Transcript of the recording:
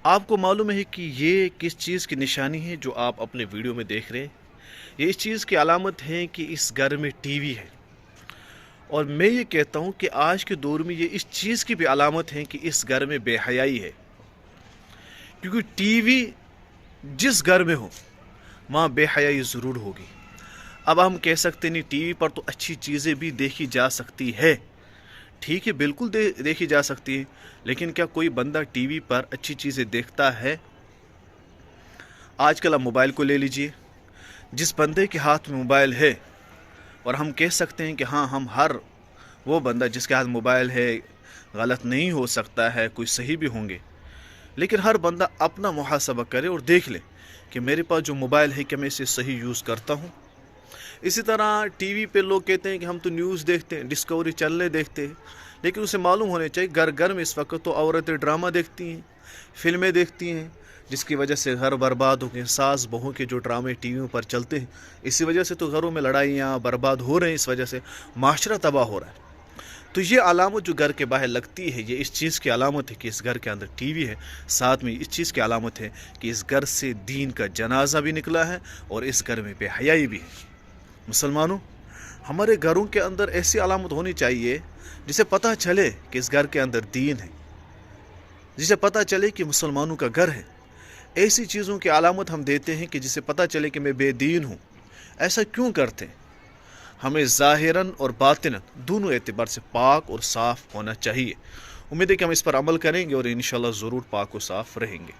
آپ کو معلوم ہے کہ یہ کس چیز کی نشانی ہے جو آپ اپنے ویڈیو میں دیکھ رہے ہیں؟ یہ اس چیز کی علامت ہے کہ اس گھر میں ٹی وی ہے، اور میں یہ کہتا ہوں کہ آج کے دور میں یہ اس چیز کی بھی علامت ہے کہ اس گھر میں بے حیائی ہے، کیونکہ ٹی وی جس گھر میں ہو وہاں بے حیائی ضرور ہوگی۔ اب ہم کہہ سکتے نہیں ٹی وی پر تو اچھی چیزیں بھی دیکھی جا سکتی ہے، ٹھیک ہے، بالکل دیکھی جا سکتی ہے، لیکن کیا کوئی بندہ ٹی وی پر اچھی چیزیں دیکھتا ہے؟ آج کل آپ موبائل کو لے لیجئے، جس بندے کے ہاتھ میں موبائل ہے، اور ہم کہہ سکتے ہیں کہ ہاں ہم ہر وہ بندہ جس کے ہاتھ موبائل ہے غلط نہیں ہو سکتا ہے، کوئی صحیح بھی ہوں گے، لیکن ہر بندہ اپنا محاسبہ کرے اور دیکھ لے کہ میرے پاس جو موبائل ہے کہ میں اسے صحیح یوز کرتا ہوں۔ اسی طرح ٹی وی پہ لوگ کہتے ہیں کہ ہم تو نیوز دیکھتے ہیں، ڈسکوری چینلیں دیکھتے ہیں، لیکن اسے معلوم ہونے چاہیے گھر گھر میں اس وقت تو عورتیں ڈرامہ دیکھتی ہیں، فلمیں دیکھتی ہیں، جس کی وجہ سے گھر برباد ہو گئے۔ ساس بہو کے جو ڈرامے ٹی ویوں پر چلتے ہیں، اسی وجہ سے تو گھروں میں لڑائیاں برباد ہو رہے ہیں، اس وجہ سے معاشرہ تباہ ہو رہا ہے۔ تو یہ علامت جو گھر کے باہر لگتی ہے، یہ اس چیز کی علامت ہے کہ اس گھر کے اندر ٹی وی ہے، ساتھ میں اس چیز کی علامت ہے کہ اس گھر سے دین کا جنازہ بھی نکلا ہے اور اس گھر میں بے حیائی بھی ہے۔ مسلمانوں، ہمارے گھروں کے اندر ایسی علامت ہونی چاہیے جسے پتہ چلے کہ اس گھر کے اندر دین ہے، جسے پتہ چلے کہ مسلمانوں کا گھر ہے۔ ایسی چیزوں کی علامت ہم دیتے ہیں کہ جسے پتہ چلے کہ میں بے دین ہوں۔ ایسا کیوں کرتے ہیں؟ ہمیں ظاہراً اور باطناً دونوں اعتبار سے پاک اور صاف ہونا چاہیے۔ امید ہے کہ ہم اس پر عمل کریں گے اور انشاءاللہ ضرور پاک و صاف رہیں گے۔